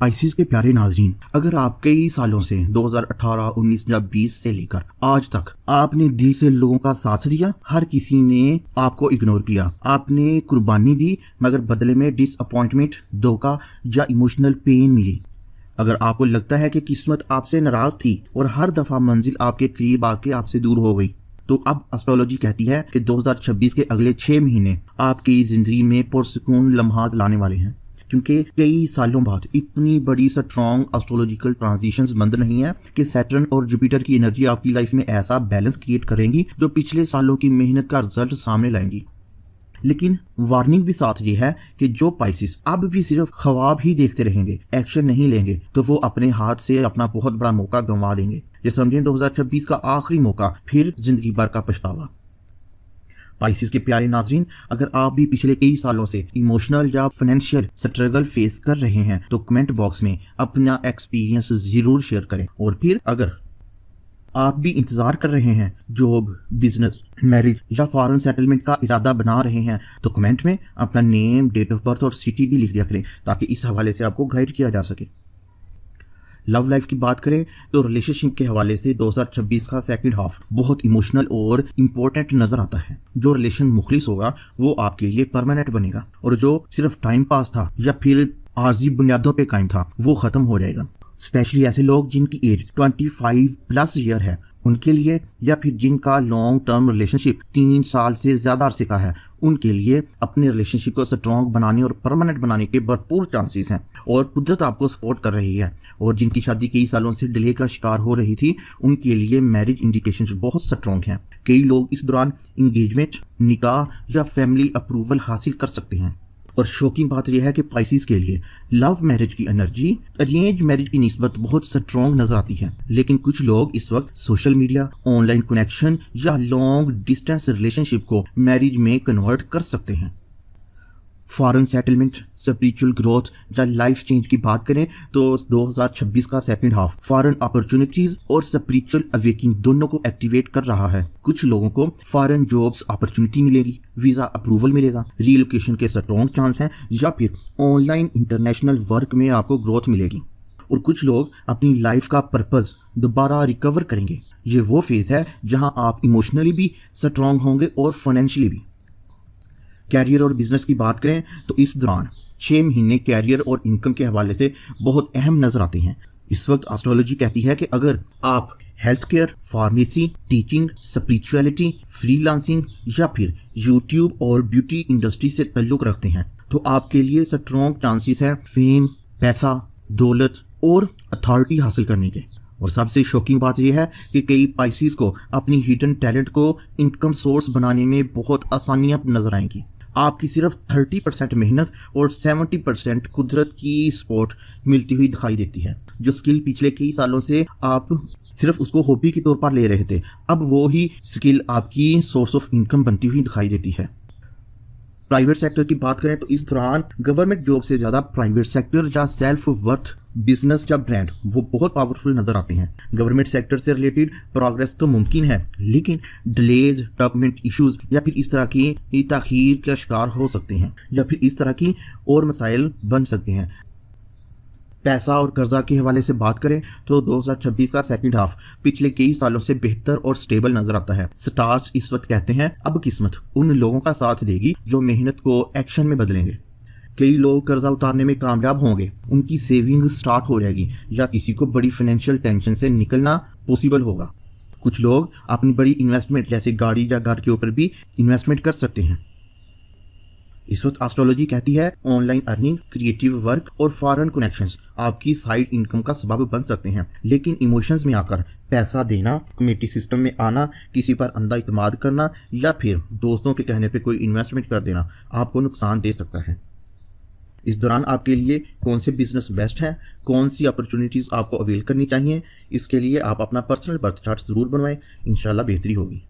ISIS के प्यारे नाजरीन, अगर आप कई सालों से 2018, 19 या 20 से लेकर आज तक आपने दिल से लोगों का साथ दिया, हर किसी ने आपको इग्नोर किया, आपने कुर्बानी दी मगर बदले में डिसअपॉइंटमेंट, धोखा या इमोशनल पेन मिली। अगर आपको लगता है कि किस्मत आपसे नाराज थी और हर दफा मंजिल आपके करीब आके आपसे दूर हो गई, तो अब एस्ट्रोलॉजी कहती है कि 2026 के अगले 6 महीने आपकी जिंदगी में पुरसुकून लम्हात लाने वाले हैं, क्योंकि कई सालों बाद इतनी बड़ी स्ट्रॉन्ग एस्ट्रोलॉजिकल ट्रांजिशंस बंद नहीं है कि सैटर्न और जुपिटर की एनर्जी आपकी लाइफ में ऐसा बैलेंस क्रिएट करेंगी जो पिछले सालों की मेहनत का रिजल्ट सामने लाएंगी। लेकिन वार्निंग भी साथ ये है कि जो पाइसिस अब भी सिर्फ ख्वाब ही देखते रहेंगे, एक्शन नहीं लेंगे, तो वो अपने हाथ से अपना बहुत बड़ा मौका गंवा देंगे। ये समझें 2026 का आखिरी मौका, फिर जिंदगी भर का पछतावा। पाइसिस के प्यारे नाजरीन, अगर आप भी पिछले कई सालों से इमोशनल या फाइनेंशियल स्ट्रगल फेस कर रहे हैं तो कमेंट बॉक्स में अपना एक्सपीरियंस जरूर शेयर करें। और फिर अगर आप भी इंतजार कर रहे हैं, जॉब, बिजनेस, मैरिज या फॉरेन सेटलमेंट का इरादा बना रहे हैं, तो कमेंट में अपना नेम, डेट ऑफ बर्थ और सिटी भी लिख दिया करें ताकि इस हवाले से आपको गाइड किया जा सके। लव लाइफ की बात करें तो रिलेशनशिप के हवाले से 2026 का सेकंड हाफ बहुत इमोशनल और इम्पोर्टेंट नजर आता है। जो रिलेशन मुखलिस होगा वो आपके लिए परमानेंट बनेगा, और जो सिर्फ टाइम पास था या फिर आर्जी बुनियादों पे कायम था वो खत्म हो जाएगा। स्पेशली ऐसे लोग जिनकी एज 25 प्लस ईयर है उनके लिए, या फिर जिनका लॉन्ग टर्म रिलेशनशिप 3 साल से ज्यादा अरसे का है, उनके लिए अपने रिलेशनशिप को स्ट्रॉन्ग बनाने और परमानेंट बनाने के भरपूर चांसेस हैं और कुदरत आपको सपोर्ट कर रही है। और जिनकी शादी कई सालों से डिले का शिकार हो रही थी उनके लिए मैरिज इंडिकेशंस बहुत स्ट्रॉन्ग हैं। कई लोग इस दौरान इंगेजमेंट, निकाह या फैमिली अप्रूवल हासिल कर सकते हैं। और शॉकिंग बात यह है कि पाइसिस के लिए लव मैरिज की एनर्जी अरेंज मैरिज की निस्बत बहुत स्ट्रॉन्ग नजर आती है। लेकिन कुछ लोग इस वक्त सोशल मीडिया, ऑनलाइन कनेक्शन या लॉन्ग डिस्टेंस रिलेशनशिप को मैरिज में कन्वर्ट कर सकते हैं। फॉरेन सेटलमेंट, स्पिरिचुअल ग्रोथ या लाइफ चेंज की बात करें तो 2026 का सेकंड हाफ फॉरेन अपॉर्चुनिटीज और स्पिरिचुअल अवेकिंग दोनों को एक्टिवेट कर रहा है। कुछ लोगों को फॉरेन जॉब्स अपॉर्चुनिटी मिलेगी, वीजा अप्रूवल मिलेगा, रीलोकेशन के स्ट्रॉन्ग चांस हैं, या फिर ऑनलाइन इंटरनेशनल वर्क में आपको ग्रोथ मिलेगी। और कुछ लोग अपनी लाइफ का पर्पस दोबारा रिकवर करेंगे। ये वो फेज है जहां आप इमोशनली भी स्ट्रॉन्ग होंगे और फाइनेंशियली भी। कैरियर और बिजनेस की बात करें तो इस दौरान 6 महीने कैरियर और इनकम के हवाले से बहुत अहम नजर आते हैं। इस वक्त एस्ट्रोलॉजी कहती है कि अगर आप health care, pharmacy, teaching, spirituality, freelancing या फिर यूट्यूब और ब्यूटी इंडस्ट्री से ताल्लुक रखते हैं तो आपके लिए स्ट्रॉन्ग चांसेस है फेम, पैसा, दौलत और अथॉरिटी हासिल करने के। और सबसे शॉकिंग बात यह है कि कई पाइसिस को अपनी हिडन टैलेंट को इनकम सोर्स बनाने में बहुत आसानियां नजर आएंगी। आपकी सिर्फ 30% मेहनत और 70% कुदरत की सपोर्ट मिलती हुई दिखाई देती है। जो स्किल पिछले कई सालों से आप सिर्फ उसको हॉबी के तौर पर ले रहे थे, अब वो ही स्किल आपकी सोर्स ऑफ इनकम बनती हुई दिखाई देती है। प्राइवेट सेक्टर की बात करें तो इस दौरान गवर्नमेंट जॉब से ज्यादा प्राइवेट सेक्टर या सेल्फ वर्थ बिजनेस या ब्रांड वो बहुत पावरफुल नजर आते हैं। गवर्नमेंट सेक्टर से रिलेटेड प्रोग्रेस तो मुमकिन है, लेकिन डिलेज, डॉक्यूमेंट इश्यूज या फिर इस तरह की ताखीर का शिकार हो सकते हैं, या फिर इस तरह की और मसाइल बन सकते हैं। पैसा और कर्जा के हवाले से बात करें तो 2026 का सेकंड हाफ पिछले कई सालों से बेहतर और स्टेबल नजर आता है। स्टार्स इस वक्त कहते हैं अब किस्मत उन लोगों का साथ देगी जो मेहनत को एक्शन में बदलेंगे। कई लोग कर्जा उतारने में कामयाब होंगे, उनकी सेविंग स्टार्ट हो जाएगी या किसी को बड़ी फाइनेंशियल टेंशन से निकलना पॉसिबल होगा। कुछ लोग अपनी बड़ी इन्वेस्टमेंट जैसे गाड़ी या घर के ऊपर भी इन्वेस्टमेंट कर सकते हैं। इस वक्त एस्ट्रोलॉजी कहती है ऑनलाइन अर्निंग, क्रिएटिव वर्क और फॉरेन कनेक्शंस आपकी साइड इनकम का सबब बन सकते हैं। लेकिन इमोशंस में आकर पैसा देना, कमेटी सिस्टम में आना, किसी पर अंधा इत्मीनान करना या फिर दोस्तों के कहने पे कोई इन्वेस्टमेंट कर देना आपको नुकसान दे सकता है। इस दौरान आपके लिए कौन से बिजनेस बेस्ट है, कौन सी अपॉर्चुनिटीज आपको अवेल करनी चाहिए, इसके लिए आप अपना पर्सनल बर्थ चार्ट जरूर बनवाएं, इंशाल्लाह बेहतरी होगी।